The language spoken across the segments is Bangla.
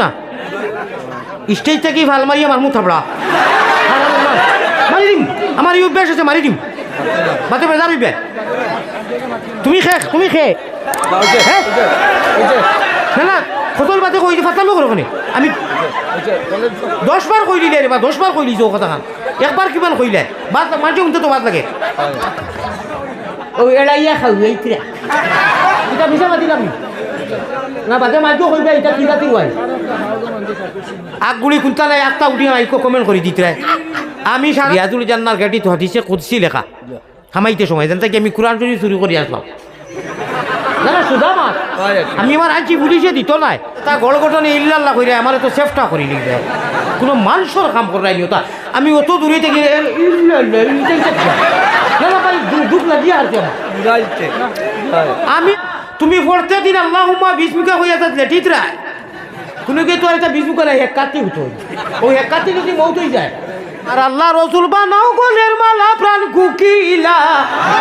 না স্টেজ থেকে ভাল মারি আমার মুখ থাপড়া মারি দিম আমার এই অভ্যাস আছে মারি দিম বাতে বেজার হইবে তুমি খে না না খতল বাতে কই ফাতালো করো কেন আমি 10 বার কই দিলে রে বা 10 বার কই দিছো কথা খান একবার কিমান কইলে বাদ মাঝে উনতে তো বাদ লাগে ও এড়াইয়া খাও এইতরা এটা মিছা মাতি লামি না বাদে মাঝে কইবে এটা কি জাতি হয় আগগুলি কুনতালে একটা উঠি আইকো কমেন্ট করে দিতরা আমি রিয়াজুল জান্নার গাড়ি তো হাদিসে কুদসি লেখা হামাইতে সময় জানতে কি আমি কোরআন শরীফ চুরি করে আসলাম না না সুধা মাছ আমি আমার আইছি পুলিশে দিত নাই তা গড় ঘটনে ইল্লাল্লাহ কইরা আমার তো সেফটা করি লিখবে কোনো মানুষের কাম করাই নিও তা আমি অত দূরে থেকে না না ভাই দুঃখ লাগিয়ে আর আমি তুমি পড়তে দিন আল্লাহুম্মা বিসমিকা হইয়া যাচ্ছে ঠিক রা কোনো কে তো একটা বিসমিকা নাই এক কাটি হতো ওই এক কাটি যদি মৌত হয়ে যায় আর আল্লাহ রসুল বানাও গলের মালা প্রাণ কুকিলা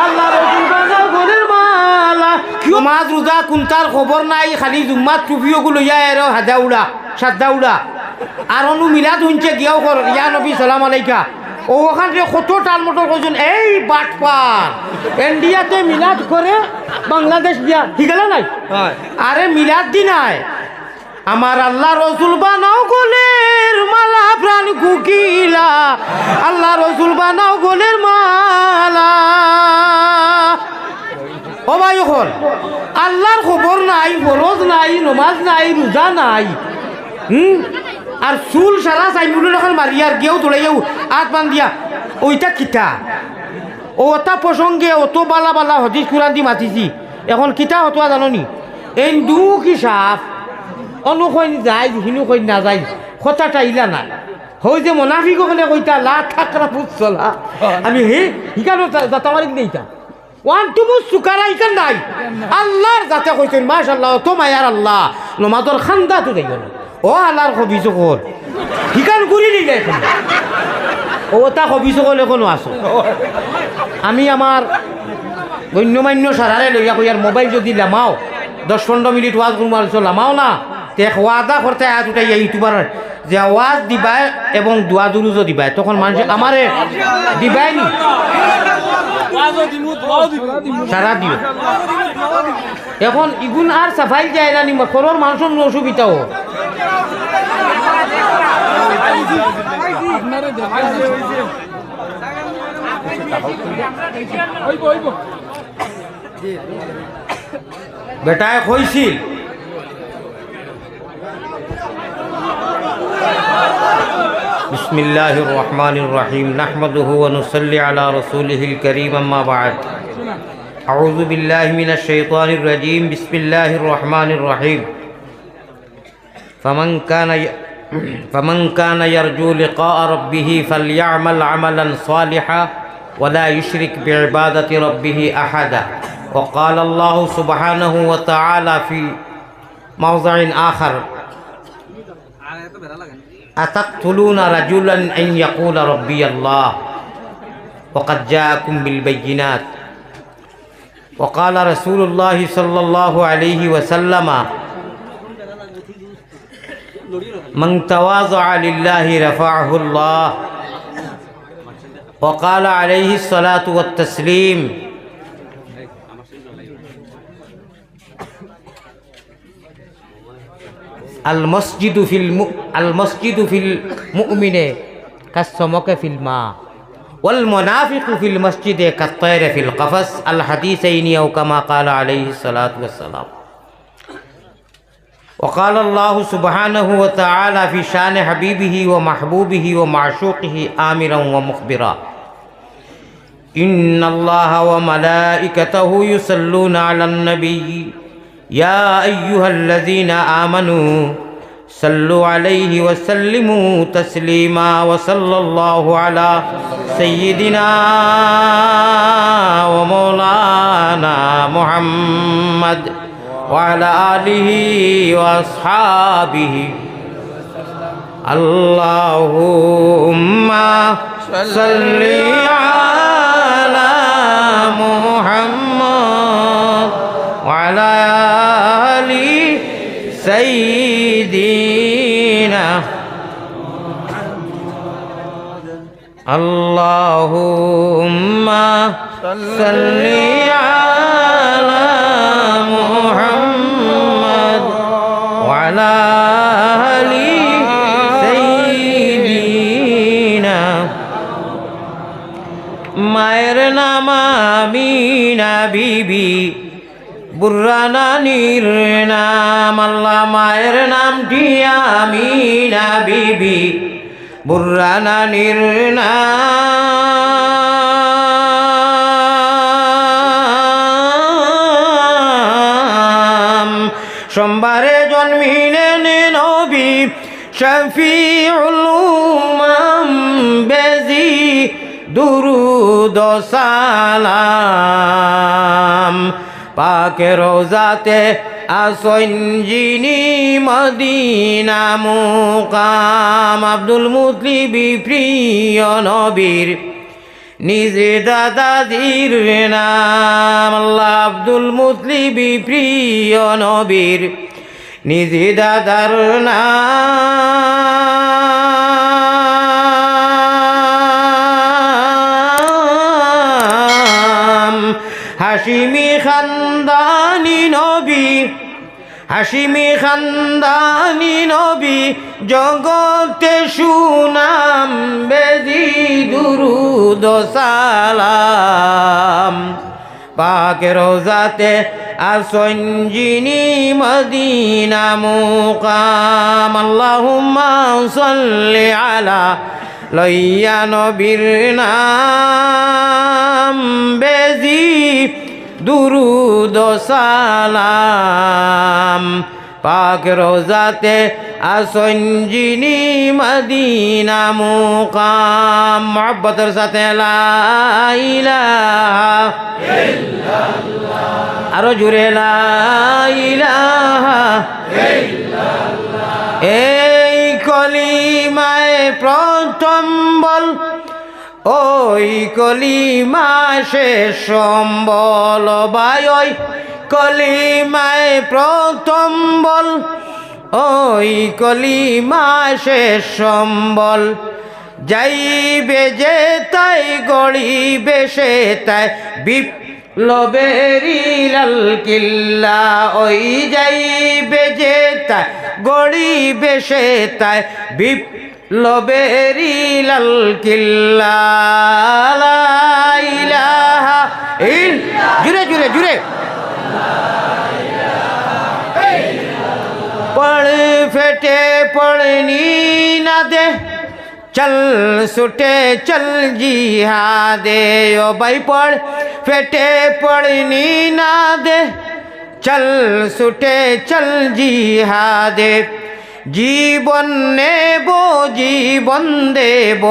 আল্লাহ রসুল বানাও গলের মালা কিয় মাছ রোজা কোনটার খবর নাই খালি জুম্মাত টুপিও গুলো ইয়ার হাজাউড়া সাদাউড়া আর অনু মিলাদ শুনছে গিয়াও কর ইয়া নবী সালাম আলাইকা ও ওখান থেকে কত টাল মোটর করছেন এই বাটপার ইন্ডিয়াতে মিলাদ করে বাংলাদেশ দিয়া ঠিক গেল নাই আরে মিলাদ দি নাই আমার আল্লাহ রসুল বানাও গোলের মালা প্রাণ কুকিলা আল্লাহ রসুল বানাও গোলের মালা ও ভাই হল আল্লাহর খবর নাই ফরজ নাই নমাজ নাই রোজা নাই আর চুল সারা চাইমুল এখন মারিয়ার গিয়েও তোলাইও আট বান দিয়া ওইটা কিতা ওটা প্রসঙ্গে অত বালা বালা হদিস কুরান দি মাতিছি এখন কিতা হতোয়া জাননি এই কি সাফ অনুকইন যায় হিনু কইন না যায় কথাটা ইলা না হই যে মোনাফিক ওখানে কইতা লা থাকরা পুছলা আমি হে হিকানো দাতামারি নেইতা ওয়ান টু মুস সুকারা ইকান নাই আল্লাহর জাতে কইছেন মাশাআল্লাহ তো মায়ার আল্লাহ নমাজর খান্দা তো দেই ও আল্লাহর খবিজ কর হিকান গুরি নিলে এখন ও তা খবিজ কলে কোনো আসো আমি আমার গণ্যমান্য সারারে লইয়া কইয়ার মোবাইল যদি লামাও 10-15 মিনিট ওয়াজ করমার লামাও না দেখ ওয়াদা করতে আজ উঠাই ইউটিউবার যে ওয়াজ দিবাই এবং দোয়া দুরুজও দিবাই তখন মানুষ আমারে দিবাই নি সারা দিও এখন ইগুন আর সাফাই যায় না নি করোর মানুষের অসুবিধাও বেটায় কইছিল বিসমিল্লাহির রহমানির রহিম নাহমাদুহু ওয়া নুসাল্লি আলা রাসূলিহিল কারীম আম্মা বা'দ আউযু বিল্লাহি মিনাশ শাইতানির রাজীম বিসমিল্লাহির রহমানির রহিম ফামান কানা ইয়ারজু লিকা'a রাব্বিহ ফালইআমাল আমালান সালিহান ওয়া লা ইউশরিক বিইবাদাতি রাব্বিহ আহাদা وقال الله سبحانه وتعالى في موضع آخر أتقتلون رجلا أن يقول ربي الله وقد جاءكم بالبينات وقال رسول الله صلى الله عليه وسلم من تواضع لله رفعه الله وقال عليه الصلاة والتسليم المسجد في المؤمن كالسمك في الماء والمنافق في المسجد كالطير في القفص الحديثين أو كما قال عليه الصلاة والسلام وقال الله سبحانه وتعالى في شان حبيبه ومحبوبه ومعشوقه آمرا ومخبرا إن الله وملائكته يصلون على النبي يا أيها الذين آمنوا صلوا عليه وسلموا تسليما وصلى الله على سيدنا ومولانا محمد وعلى آله وأصحابه اللهم صل على محمد وعلى آل سيدنا আল্লাহুম্মা সাল্লি আলা মুহাম্মাদ ওয়া আলা আলি সাইয়্যিদিনা। মায়ের নাম আমিনা বিবি, বুর্রা নানির নাম আল্লাহ। মায়ের নামটি আমিনা বিবি, বুর্রা নানির নাম। সোমবারে জন্মিলেন নবী শফিউল উম্মাম, বেজি দুরুদ ও সালাম। পাকে রোজাতে আসন যিনি মদিনা মুকাম। আব্দুল মুত্তালিব প্রিয় নবীর নিজ দাদাজির নাম আল্লাহ। আব্দুল মুত্তালিব প্রিয় নবীর নিজ দাদার নাম। হাশিমি খানদানি নবী, হাশিমি খানদানি নবী, জগতে সুনাম, বেজি দুরুদ ও সালাম। পাকে রোজাতে আসন যিনি মদিনা মুকাম। আল্লাহুম্মা সাল্লি আলা, লইয়া নবীর নাম, বেজি দুরুদ ও সালাম। পাক রোজাতে আসন যিনি মদিনা মুকাম। মুহাব্বতের সাথে লা ইলাহা ইল্লাল্লাহ, আরো জোরে লা ইলাহা ইল্লাল্লাহ। এই কলিমায় প্রথম বল, ওই কলিমা শেষ সম্বল। ভাই ওই কলিমায় প্রথম বল, ওই কলিমা শেষ সম্বল। যাইবে যে তাই গড়িবে সে তাই, বিপ্লবেরি লাল কিল্লা। ওই যাইবে যে তাই গড়িবে সে তাই, বিপ্লবেরি লাল কিল্লা। লা ইলাহা ইল্লাল্লাহ, জুড়ে জুড়ে জুড়ে। পড় ফেটে পড়নি না দে, চল সুটে চল জিহাদে। ও ভাই পড় ফেটে পড়নি না দে, চল সুটে চল জিহাদে। জীবন নেব জীবন দেব,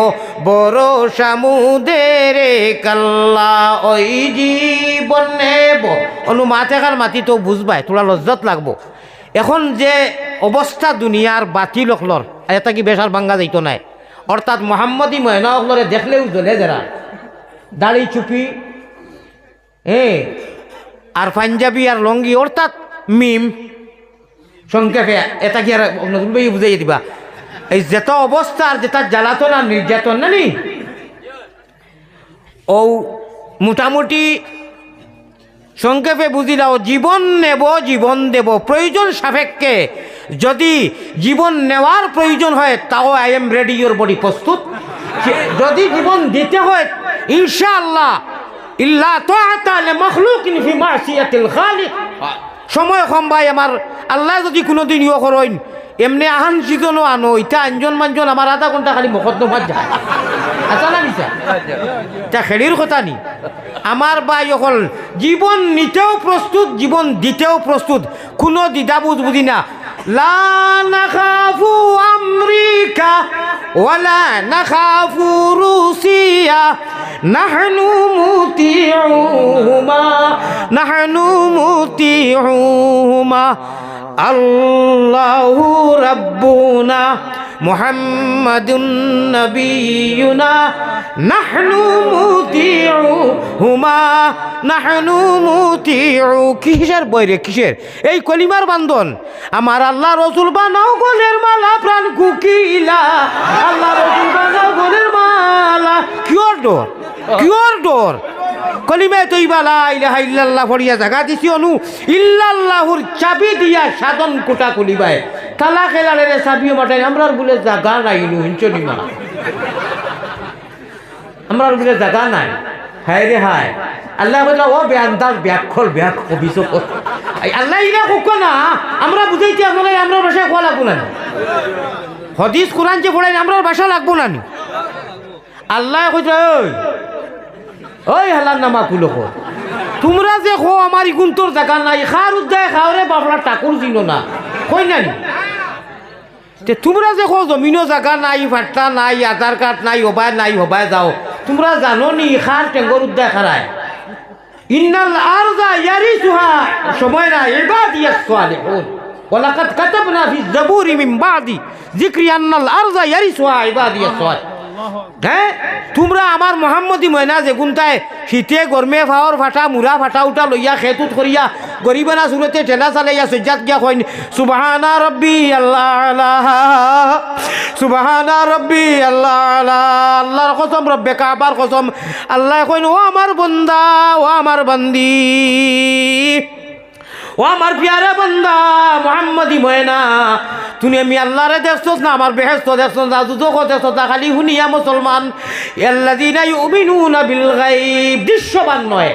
ভরসা মুদের কাল্লা। ওই জীবন নেব, অনু মাথে কার মাতি তো বুঝবাই, তোরা লজ্জত লাগবো। এখন যে অবস্থা দুনিয়ার বাতিল অকলর, এটা কি বেশার ভাঙ্গা যাইতো নাই। অর্থাৎ মোহাম্মদী ময়না অকলরে দেখলেও জ্বলে যারা, দাড়ি চুপি আর পাঞ্জাবি আর লঙ্গি, অর্থাৎ মিম সংক্ষেপে। এটা কি আর নতুন বই বুঝাই দিবা। এই যেত অবস্থা আর যেটা জ্বালাতন আর নির্যাতন না নি, ও মোটামুটি সংক্ষেপে বুঝিলাও। জীবন নেব জীবন দেব, প্রয়োজন সাপেক্ষে যদি জীবন নেওয়ার প্রয়োজন হয়, তাও I am ready, your body প্রস্তুত। যদি জীবন দিতে হয় ইনশাআল্লাহ, ইল্লা তাআতা লিমাখলুকিন ফি মাসিয়াতিল খালিক। সময় কম ভাই আমার, আল্লাহ যদি কোনোদিন ইয়ে করেন এমনি আহান সিজনও আনো, ইটা আঞ্জন মানজন আমার আধা ঘন্টা খালি মকদ্দমাত যায়। আচ্ছা না নিচা তা খেলির কথা নি। আমার ভাই অকল জীবন নিতেও প্রস্তুত, জীবন দিতেও প্রস্তুত, কোনো দ্বিধাবোধ বুঝি না। লা নাখাফু আমেরিকা ওয়ালা নাখাফু রুসিয়া, নাহনু মুতিউহুমা, নাহনু মুতিউহুমা। আল্লাহু রাব্বুনা মুহাম্মাদুন নবিয়ুনা, নাহনু মুতিউহুমা, নাহনু মুতিউ। কিসের বইরে কিসের এই কলিমার বান্ধন? আমার আল্লাহ রসুল বানাও গলের মালা, প্রাণ কুকিলা। আল্লাহ রসুল বানাও গলের মালা, কলিমায়ে তৈবা লা ইলাহা ইল্লাল্লাহ পড়িয়া জাগা দিছি অনু ইল্লাল্লাহুর চাবি দিয়া সাধন কোটা খুলিবায় তালা খেলারে চাবিও মাঠাই আমরার বলে জাগা নাই নু হিঞ্চনি মা আমরার বলে জাগা নাই হায় রে হায় আল্লাহ বলে ও বেআন্দাজ ব্যাখ্যল ব্যাক অভিযোগ আল্লাহ ইরা কোক না আমরা বুঝাইতে আপনারা আমরা ভাষায় কোয়া লাগবো না হদিস কোরআন যে পড়াই আমরা ভাষা লাগবো না আল্লাহ কইছে ওই হালার নামা কুলো তোমরা যে খো আমার ইগুন তোর জায়গা নাই খার উদ্যায় খাওয়ারে বাবলা টাকুর চিন না কই নাই তে তোমরা যে খো জমিনও জায়গা নাই ফাট্টা নাই আধার কার্ড নাই হবায় যাও তোমরা জানো নি খার টেঙ্গর উদ্যায় খারায় ইন্নাল আরযা ইয়ারিসুহা সময় না ইবাদিয়াস সালিহুন ওয়ালাকাদ কাতাবনা ফিজ জাবুরি মিন বাদি যিকরি আন্নাল আরযা ইয়ারিসুহা ইবাদিয়াস সালিহুন হ্যাঁ তোমরা আমার মোহাম্মদী ময়না যে গুনতায় শীতে গরমে ফাওয়ার ফাটা মুরা ফাটা উঠা লইয়া খেতুত করিয়া গরিবানা সুরতে ঠেলা চালাইয়া সজ্জাত গিয়া কইন সুবহানা রব্বি আল্লাহ সুবহানা রব্বি আল্লাহ আল্লাহর কসম রব্বে কাবার কসম আল্লাহ কইন ও আমার বান্দা ও আমার বান্দি ও আমার প্যারে বান্দা মোহাম্মদী ময়না তুমি আমি আল্লাহরে দেখছস না আমার বেহেশত দেখছস না দুজক দেখছস না খালি শুনিয়া মুসলমান আল্লাযীনা ইউমিনুনা বিল গায়ব দৃশ্যবান নয়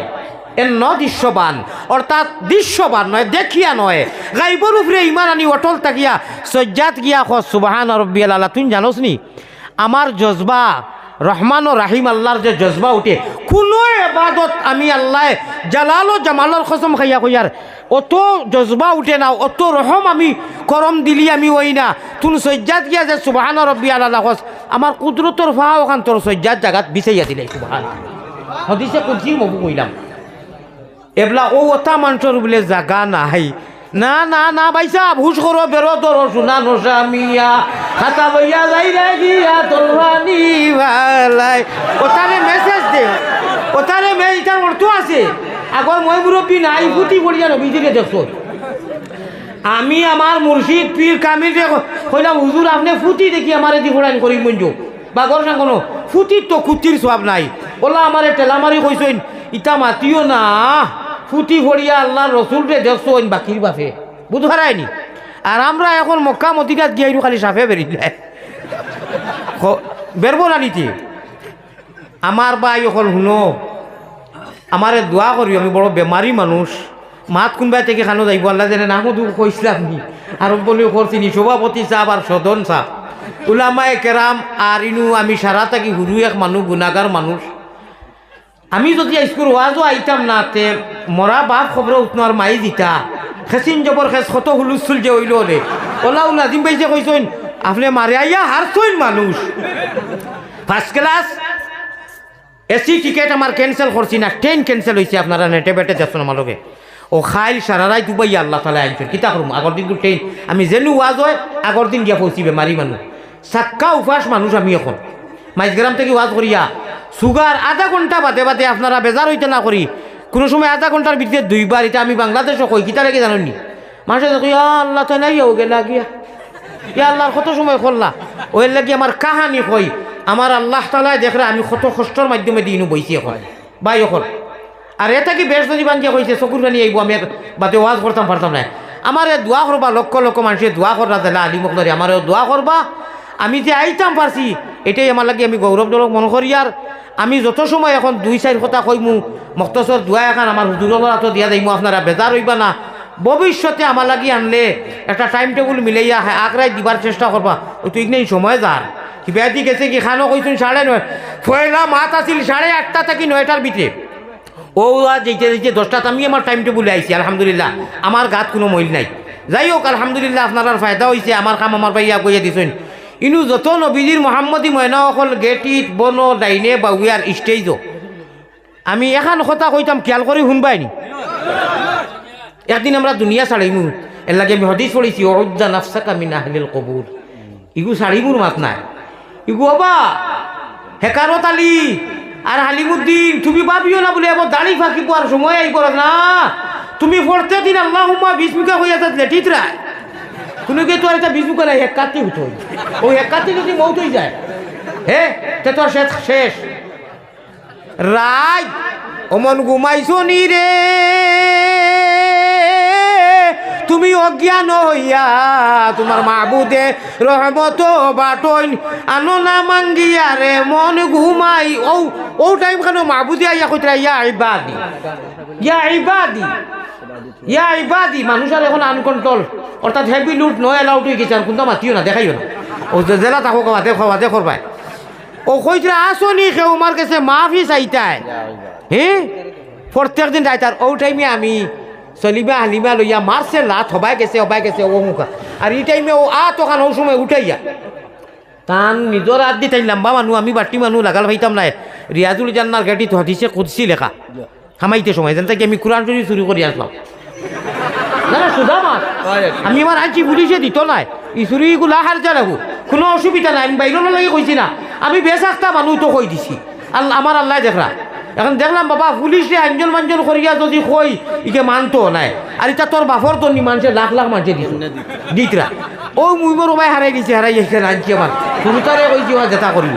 দৃশ্যবান অর্থাৎ দৃশ্যবান নয় দেখিয়া নয় গায়বের উপরে ইমান আনি অটল থাকিয়া সজ্জাত গিয়া খ সুবহান রাব্বিয়াল আলা তুই জানোস নি আমার জজবা রহমান ও রাহিম আল্লাহর যে জজবা উঠে কোনো এবাদত আমি আল্লাহ জালাল ও জামালর কসম খাইয়া কইয়ার অত জজবা উঠে না অত রহম আমি করম দিলি আমি ওই না তুন সজ্জাত গিয়া যে সুবহান রাব্বিয়াল আলা কস আমার কুদরতর ফাও ওখান তোর সজ্জাত জাগাত বিছাইয়া দিলে সুবহান হদিসে কুদসি মবু কইলাম এবলা ও ওটা মানুষের বলে জাগা নাই না না না ভাইসা হুশ করো বেরো তোর শোনা নোসামিয়া খাতা বইয়া যাই রে গিয়া তোর ভানি ভালাই ওটারে মেসেজ দে ওটারে ইটার অর্থ আছে আগর মই মুরব্বী নাই ফুটি পড়িয়া নবীজিকে দেখছো আমি আমার মুর্শিদ পীর কামিল কইলাম হুজুর আপনি ফুটি দেখি আমার এদি ফোড়াইন করি মঞ্জু বা গর না কোনো ফুটির তো কুটির সব নাই ওলা আমারে টেলামারি কইছেন ইটা মাতিও না ফুটি ফড়িয়া আল্লাহ রসুলরে দেখছো বাকির বাপে বুঝতে পারায়নি আর আমরা এখন মক্কা মদিনাত গিয়ে খালি সাফে বেরিয়ে বেরবো না নিতে আমার ভাই এখন শুনো আমারে দোয়া করি আমি বড় বেমারি মানুষ মাত কোনবাই থেকে খানো যাইব আল্লাহ যেন না শুধু কইসলাম নি আর বলি করছিনি সভাপতি সাহেব আর সদন সাহেব উলামায়ে কেরাম আর ইনু আমি সারা থাকি হুরু এক মানুষ গুণাগার মানুষ আমি যদি স্কুল ওয়াজও আইতাম না তে মরা বাপ খবর উঠনো আর মাই দিতা খেসিন জবর খেস কত হুলুসুল যে হইল রে ওলাও নাজিম ভাই যে কইছেন আপনি মারে আইয়া হারছইন মানুষ ফার্স্ট ক্লাস এসি টিকেট আমার ক্যান্সেল করছি না ট্রেন ক্যান্সেল হয়েছে আপনারা নেটে বেটে যাচ্ছেন আমার লগে ও খাইল সারারাই দুবাই আল্লাহ তালা আনছেন কিতা করুম আগর দিন ট্রেন আমি যেনু ওয়াজ হয় আগর দিন গিয়া পৌঁছিবে মারি মানুষ সাক্কা উপাস মানুষ আমি এখন মাইজগ্রাম থেকে ওয়াজ করিয়া সুগার আধা ঘন্টা বাদে বাদে আপনারা বেজার হইতে না করি কোনো সময় আধা ঘন্টার ভিতরে দুইবার এটা আমি বাংলাদেশও কই কিতা রেখে জানেননি মানুষের দেখো আল্লাহ তো নাই ও গেলা গিয়া আল্লাহর কত সময় করলা ওই লাগি আমার কাহানি কই আমার আল্লাহ তালায় দেখলে আমি কত কষ্টর মাধ্যমে দিনু বইছি এখন বাই এখন আর এটা কি বেশ যদি বাঞ্জিয়া কইছে চকুর পানি আইব আমি বাদে ওয়াজ করতাম পারতাম না আমার দোয়া করবা লক্ষ লক্ষ মানুষের দোয়া করা দিলা আলী মকদরি আমার দোয়া করবা আমি যে আইতাম পারছি এটাই আমার লাগে আমি গৌরবজনক মনে করি আর আমি যত সময় এখন 2-4 কথা কইমু মক্তসর দোয়া এখন আমার হুজুরের হাতে দিয়া যাইমু আপনারা বেজার হইবা না ভবিষ্যতে আমার লাগি আনলে একটা টাইম টেবিল মিলাইয়া আগরাই দিবার চেষ্টা করবা ওই তো ইগনেই সময় যার কিবা দি গেছে কি খানো কইছুন 9:30 ফয়লা মাত আছিল 8:30 থেকে 9টার ভিতরে ও যেতে যেতে 10টাত আমি আমার টাইম টেবিলে আইছি আলহামদুলিল্লাহ আমার গাত কোনো মইল নাই যাই হোক আলহামদুলিল্লাহ আপনার ফায়দা হয়েছে আমার কাম আমার ভাইয়া কইয়া দিছেন ইনু যত নবীজির মোহাম্মদী ময়না অকল গেটিত বনো ডাইনে বাউয়ার স্টেজও আমি এখন কথা কইতাম খেয়াল করে শুনবাইনি একদিন আমরা দুনিয়া ছাড়িমু এর লাগে আমি হদিস পড়েছি উদ্দা নাফসাকা মিন আহলিল কবুর ইগু ছাড়িমুর মাত নাই ইগু বাবা হেকারত আলী আর হালিমুদ্দিন তুমি ভাবিও না বলে এবার দাড়ি ফাঁকি পাওয়ার সময় আই করো না তুমি পড়তে দিন আল্লাহুম্মা বিসমিকা হইয়া যাত লেটিত রায় কোনো কে তো একটা বিসমিকা নাই এক কাটতে হতো ওই এক কাটতে যদি মৌত হয়ে যায় হে তে তোর শেষ রায় অমন ঘুমাইছো নি রে তুমি অজ্ঞান হইয়া তোমার মাহবুদে রহমত বাটইন আনো না মাঙ্গিয়া রে মন ঘুমাই ও টাইম কেন মাহবুদে আইয়া কইতরা ইয়া ইবাদি ইয়া ইবাদি ইয়া ইবাদি মানুষ আর এখন আনকন্ট্রোল অর্থাৎ হেভি লুট নয় অ্যালাউড হয়ে গেছে আর কোনটা মাতিও না দেখাইও না ও জেলা থাকো খাওয়াতে করবাই ও কইতরা আসনি কেউ আমার কাছে মাফি চাইতায় হ্যাঁ প্রত্যেক দিন যাইতার ও টাইমে আমি সলিমা হালিমা লইয়া মারছে লাত হবাই গেছে ও মুখা আর এই টাইমে ও তখন ও সময় উঠাইয়া তান নিজর হাত দি তাই লম্বা মানুষ আমি বাটি মানুষ লাগাল ভাইতাম নাই রিয়াজুল জান্নার গাড়ি তো হাদিসে কুদসি লেখা খামাইতে সময় যেন তাকে আমি কোরআন শরীফ চুরি করে আসলাম না না সুধা মাছ আমি আমার আনছি পুলিশে দিত নাই ই চুরিগুলা হার যা লাগু কোনো অসুবিধা নাই আমি বাইরের লাগে কইছি না আমি বেশ একটা মানুষ তো কই দিছি আমার আল্লাহ দেখরা এখন দেখলাম বাবা পুলিশে আঞ্জন মাঞ্জন করিয়া যদি কই ইকে মানতো নাই আর এটা তোর বাপর তো নি মানুষের লাখ লাখ মানুষে দিতরা ও মুই মোর ভাই হারাই দিছে হারাই এসে আনছি আমার শুরুতারে কইছি যেটা করিব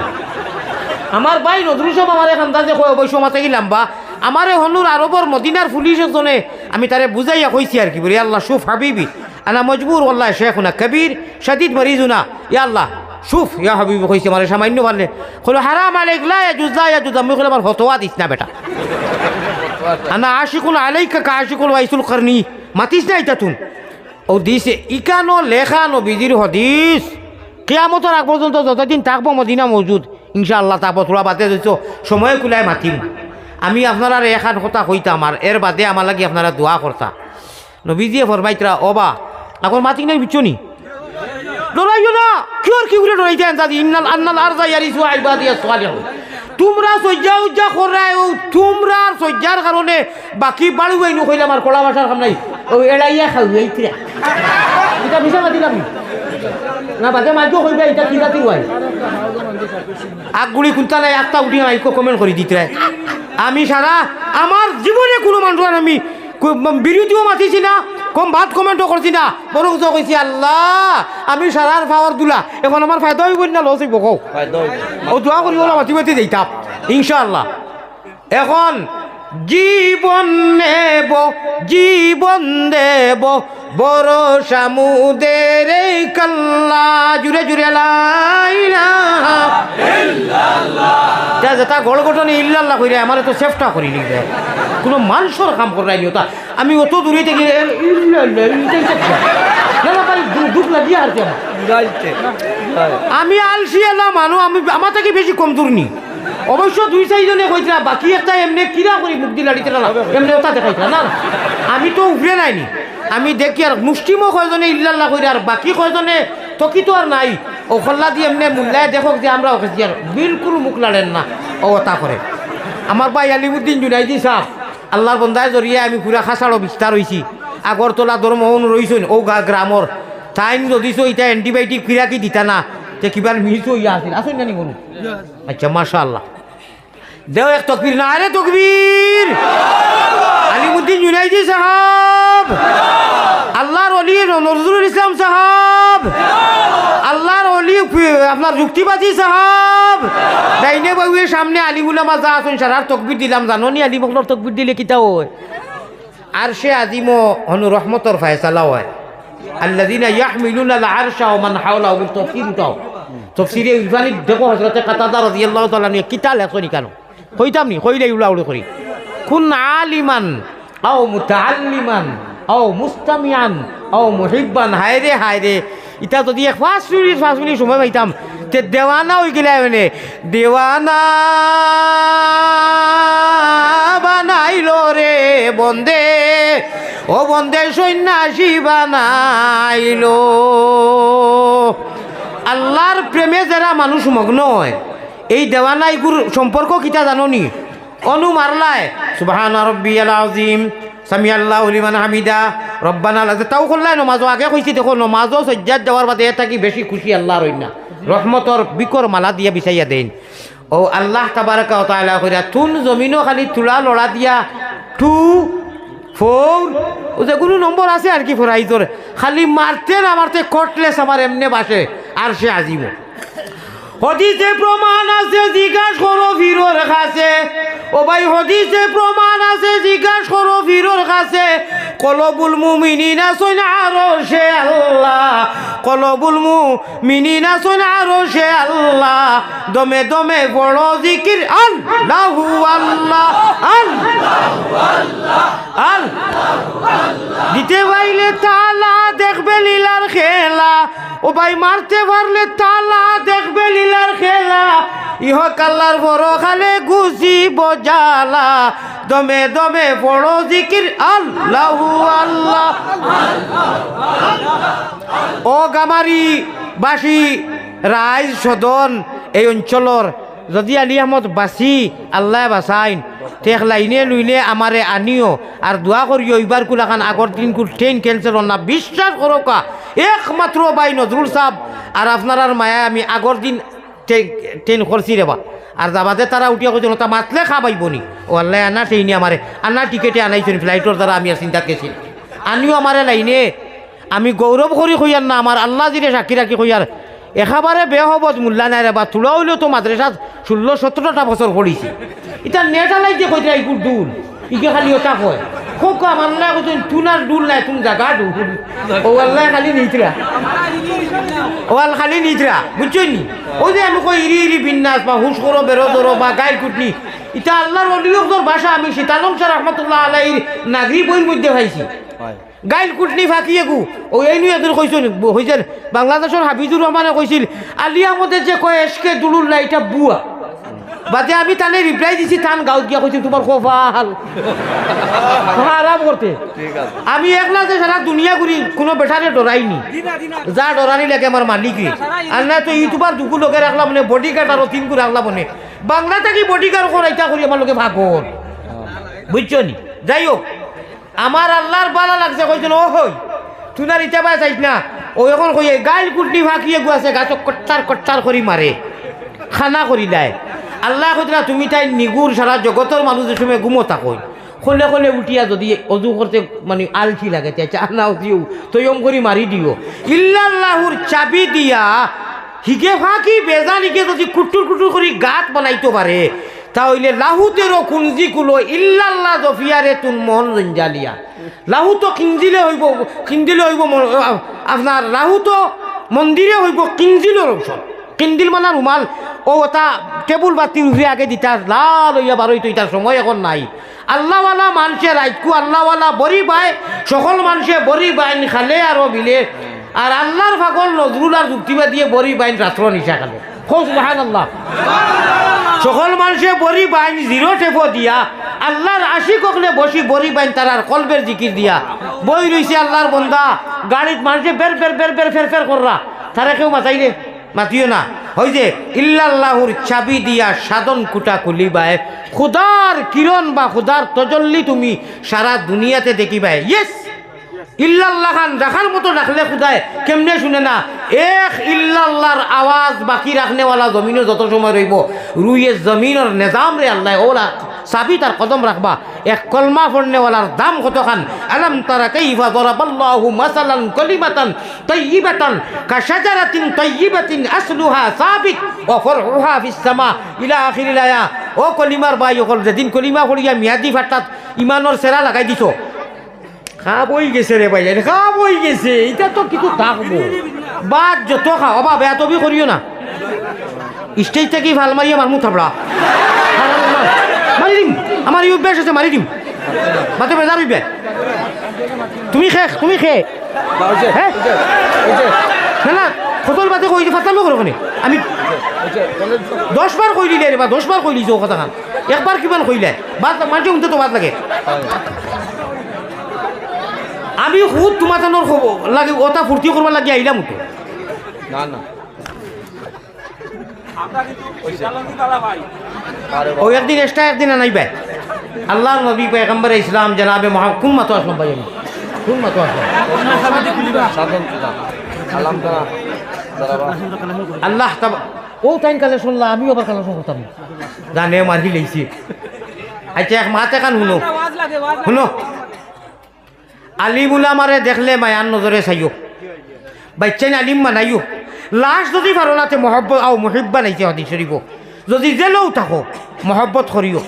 আমার ভাই নজরুল সব আমার এখান যে কয় অবশ্য মাথা গেলাম বা আমারে হনুর আরবর মদিনার পুলিশের জনে আমি তারে বুঝাইয়া কইছি আর কি বলি আল্লাহ শুফ হাবিবি আনা মজবুর আল্লাহ শেখুনা কবির শাদিদ মরিজুনা ইয়া আল্লাহ শুফ ইয়া হাবিবি কইছে আমার সামান্য পারলে কইল হারাম আলাইক লা ইয়াজুজ আমি কইলাম আমার ফতোয়া দিস না বেটা আনা আশিকুল আলাইকা কা আশিকুল ওয়াইসুল করনি মাতিস না এটা তুন ও দিছে ইকানো লেখানো বিজির হদিস কিয়ামতের আগ পর্যন্ত যতদিন থাকবো মদিনা মজুদ ইনশাআল্লাহ তারপর তোরা বাদে দিছো সময় কুলায় মাতিম আমি আপনারা এখান কথা কইতাম আর এর বাদে আমার লাগে আপনারা দোয়া করতা নবীজিয়ে ফরমাইতরা ওবা এখন মাতি নাই বিচনি ডরাইও না কি আর কি বলে ডরাইতে আনতাদি ইন্নাল আন্নাল আরজা ইয়ারিসু ইবাদিয়াস সালিহুন তোমরা সজ্জা উজ্জা করায়ও তোমরা সজ্জার কারণে বাকি বাড়ু বাইনু কইলা আমার কলা ভাষার কাম নাই ও এড়াইয়া খাইয়া এটা বিছা মাতিলাম না বাদে মাইকো কইবা এটা কি জাতি হয় আগগুলি কুন্তা নাই একটা উঠি মাইকো কমেন্ট করে দিতে আমি সারা আমার জীবনে কোনো মানুষ আমি বিরোধীও মাতিছি না কম ভাত কমেন্টও করছি না বরং কইছি আল্লাহ আমি সারার পাওয়ার দুলা এখন আমার ফায়দা হইব না লস হইব কও ও দোয়া করি ওলা মাতি মাতি যাইতাম ইনশাআল্লাহ এখন জীবন দেব বড় সামুদের কাল্লা জুড়ে জুড়ে যেটা গড় গঠনে ইল্লাল্লাহ কইরে আমার তো চেষ্টা করি নিবে কোনো মানুষের কাম করাই তা আমি অত দূরে থেকে দুঃখ লাগিয়ে আর আমি আলসি এলাম মানুষ আমি আমার থেকে বেশি কমজোর নি অবশ্য দুই চারিজনে কইছিলা বাকি একটা এমনি কিরা করি মুখ দি লাড়িতে এমনি ওটা দেখাইছিলা না আমি তো উঠে নাইনি আমি দেখি আর মুষ্টিমো কয়জনে ইল্লাল্লাহ কইরে আর বাকি কয়জনে তকি তো আর নাই ও খল্লা দিয়ে এমনি মূল্যায় দেখক যে আমরা ওকে আর বিলকুল মুখ লাড়েন না ও তা করে আমার ভাই আলিমুদ্দিন জুনাইদি সাহ আল্লাহর বন্দায় জড়িয়ে আমি পুরা খাসাড়ো বিস্তার হয়েছি আগরতলা ধর্মহন রইছেন ও গ্রামর টাইম যদিছ এটা এন্টিবায়োটিক ফিরা কি দিতা না যে কিবার মিস হইয়া আসেন আসেন জানি বলুন আচ্ছা মাশাআল্লাহ দেও এক তকবীর না আরে তকবীর আলিমুদ্দিন জুনাইদি সাহাব আল্লাহর ওলি নজরুল ইসলাম সাহাব আল্লাহর ওলি আপনার যুক্তিবাদী সাহাব ডাইনে বাবুয়ের সামনে আলিমুল্লাহ মাজা আসুন সারার তকবীর দিলাম জানো নি আলিমুল্লাহর তকবীর দিলে কিতা হয় আর সে আজিমো হনু রহমতর ফায়সালা হয় আল্লাযিনা ইয়াহমিলুনা আল আরশা ওয়া মান হাওলাহু বিল তাফসীরটাও তাফসীরে ইলফানি দেখো হযরত কাতাদা রাদিয়াল্লাহু তাআলা নিয়ে কিতা লেখনি কেন কইতাম নি কইলে উলাউলি করি কুন আলিমান আও মুতাআল্লিমান আও মুস্তামিয়ান আও মুহিব্বান হায়রে ইটা যদি 5 মিনিট সময় পাইতাম তে দেওয়ানা হয়ে গেলে মানে দেওয়ানা বানাইলো রে বন্দে ও বন্দে সন্ন্যাসী বানাইলো আল্লাহর প্রেমে যারা মানুষ মগ্ন হয় এই দেওয়ানা এগুর সম্পর্ক কিতা জানো নি অনু মারলায় সুবহানা রাব্বিয়াল আযীম সামি আল্লাহু লিমান হামিদা রব্বানা লাযা তাও করলাই নমাজও আগে কইছি দেখো নমাজও সজ্জাত দেওয়ার বাদে থাকি বেশি খুশি আল্লাহর হই না রহমতর বিকর মালা দিয়া বিছাইয়া দেন ও আল্লাহ তাবারাকা ওয়া তাআলা কইরা তুন জমিনও খালি তুলা লড়া দিয়া 2 4 ও যে কোনো নম্বর আছে আর কি ফরাই তোর খালি মারতে না মারতে কটলেস আমার এমনে বাসে আর সে আজিব হদিসে প্রমাণ আছে জিজ্ঞাস করো ফিরোর কাছে ও ভাই হদিসে প্রমাণ আছে জিজ্ঞাস করো ফিরোর কাছে কলবুল মুমিনিনা সুন আরশে আল্লাহ কলবুল মুমিনিনা সুন আরশে আল্লাহ দমে দমে বড় জিকির আল্লাহু আল্লাহ আল্লাহু আল্লাহ আল্লাহু আল্লাহ দিতে পাইলে তালা দেখবে লীলার খেলা ও ভাই মারতে পারলে তালা দেখবে লীলার খেলা ইহ কাল্লার বড় খালে গুছি বজালা দমে দমে বড় জিকির আল্লাহু আল্লাহ ও গামারি বাসী রাইজ সদন এই অঞ্চলর যদি আলী আহমদ বাসি আল্লাহ বাসাইন তেখ লাইনে লইলে আমারে আনিও আর দোয়া করিও এইবার কুলাখান আগর দিন কুল ট্রেন ক্যান্সেল না বিশ্বাস করো কা একমাত্র বাই নজরুল সাহেব আর আপনার মায়া আমি আগর দিন ট্রেন করছি রেবা আর যাবাতে তারা উঠিয়া কৈছিল তা মাতলে খা পাইব নি ও আল্লাহ আনা ট্রেনে আমারে আনা টিকেটে আনাইছেন ফ্লাইটর দ্বারা আমি আর চিন্তাত গেছিল আনিও আমারে লাইনে আমি গৌরব করি কইয়ার না আমার আল্লাহ জিরে সাক্ষী রাখি কইয়ার একেবারে বেহবত মূল্যা নাই রে বা তুলা হইলেও তো মাদ্রাসাত 16-17টা বছর পড়িছি এটা নেট আলাই যে কইতে ইকুর দুল ইকে খালি ওটা কয় খুব কম আল্লাহ কইতেন তুনার দুল নাই তুমি জাগা দুল ও আল্লাহ খালি নিতরা ও আল খালি নিতরা বুঝছো নি ওই যে আমি কই ইরি ইরি বিন্যাস বা হুশ করো বেরো ধরো বা গাই কুটনি এটা আল্লাহর অলিয়কর ভাষা আমি সীতালং শাহ রহমতুল্লাহ আলাইহির নাগরি বইয়ের মধ্যে পাইছি গাইল কুটনি ফাঁকিয়ে গু ও এই নিয়ে এদের কইছেন হয়েছেন বাংলাদেশের হাফিজুর রহমানে কইছিল আলী আহমদের যে কয় এসকে দুলুল্লাহ এটা বুয়া বাদে আমি তাহলে রিপ্লাই দিছি টান গাঁত গিয়া কইছি তোমার কপাল আরাম করতে আমি একলা যে সারা দুনিয়া ঘুরি কোনো বেটারে ডরাইনি যা ডরানি লাগে আমার মালিকই আর না তো ইউটিউবার দুকু লোকে রাখলাম মানে বডি গার্ড আরো 3 করে রাখলাম মানে বাংলা থেকে বডি গার্ড করাইতা করি আমার লোকে ভাগর বুঝছো নি যাই হোক আমার আল্লাহর বালা লাগছে কইছেন ও হই তুনার ইটা পাই চাইছ না ও এখন কই গাইল কুটনি ফাঁকিয়ে গুয়াছে গাছ কট্টার কট্টার করি মারে খানা করি দেয় আল্লাহ কইতে না তুমি তাই নিগুর সারা জগতের মানুষের সময় ঘুমোতা কই খোলে খোলে উঠিয়া যদি অজু করতে মানে আলঠি লাগে তাই চানাও দিও তৈম করি মারি দিও ইল্লাল্লাহুর চাবি দিয়া হিগে ফাঁকি বেজানিকে যদি কুটুর কুটুর করি গাত বানাইতে পারে তাহলে লাহুতেরও কুঞ্জি কুলো ইল্লাল্লাহ জফিয়ারে তুন মন রঞ্জালিয়া লাহু তো কিঞ্জিলে হইব আপনার লাহু তো মন্দিরে হইব কিঞ্জিলের অংশ কিন্দিল মানে রুমাল ও তা টেবুল বাতি উঠে আগে দিতা লাল হইয়া বারোই তো ইটার সময় এখন নাই আল্লাহওয়ালা মানুষের রাইতকু আল্লাহওয়ালা বড়ি পায় সকল মানুষে বড়ি বাইন খালে আরো বিলে আর আল্লাহর ফাগল নজরুল আর যুক্তিবা দিয়ে বড়ি বাইন রাত্র নিশা খালে খোঁজ বাহান আল্লাহ সকল মানুষে বড়ি বাইন 0 টেপো দিয়া আল্লাহর আশিক হকলে বসি বড়ি বাইন তারার কলবের জিকির দিয়া বই রইছে আল্লাহর বন্দা গাড়িত মানুষে বের বের বের বের ফের ফের কররা তারা কেউ মাতাইলে মাতিও না হই যে ইল্লাল্লাহুর চাবি দিয়া সাধন কুটা খুলিবায় খুদার কিরণ বা খুদার তজল্লি তুমি সারা দুনিয়াতে দেখিবাই ইয়েস ইল্লাল্লাহ খান রাখার মতো রাখলে খুদায় কেমনে শুনে না এক ইল্লাল্লাহর আওয়াজ বাকি রাখনেওয়ালা জমিনে যত সময় রইব রুইয়ে জমিনের নিজাম রে আল্লাহ ওলা চাবি তার কদম রাখবা এক কলমা পড়নেওয়ালার দাম কতখান আলাম তারা কাইফা দরাবাল্লাহু মাসালান কালিমাতান তাইয়িবাতান কাশাজারাতিন তাইয়িবাতিন আসলুহা সাবিত ওয়া ফারউহা ফিস সামা ইলা আখিরিল আয়া ও কলিমার ভাই ওকল যেদিন কলিমা পড়িয়া মিয়াদি ফাটাত ইমানের সেরা লাগাই দিছো খাবই গেছে রে ভাই খাবই গেছে এটা তো কিছু থাকবো বাদ যত খাও বাবা বেয়া তবি করিও না স্টেজ থেকে ভাল মারিয়া মারমু থাপড়া মারি দিম আমার এই অভ্যাস আছে মারি দিম মাতে বেজার হইবে তুমি খে হ্যাঁ না না ফতল বাতে কই দি ফাতাম করো কোনে আমি 10 বার কই দিলে রে বা 10 বার কই দিছো কথা খান একবার কিমান কইলে বাদ মাঝে উনতে তো বাদ লাগে আমি খুদ তোমার লাগে ওটা ফুর্তি করবার লাগে আইলাম তো না না ও একদিন এক্সট্রা একদিন আনাইবে আল্লাহ নবী পয়গম্বর ইসলাম জনাবে মুহাম্মদ কোন মত আসলাম ভাই আমি কোন মত আসলাম আল্লাহ ও টাইম কালে শুনলাম আমি আবার কালে শুনতাম জানে মারি লইছি আচ্ছা এক মাতে কান শুনো আলিম উলামারে দেখলে মায়ান নজরে চাইও বাচ্চাই আলিম মানাইও লাস্ট যদি পারো নাতে মহব্বত আও মহিব্বা নাইছে হাদিস শরীফ যদি জেলেও থাকো মহব্বত করিও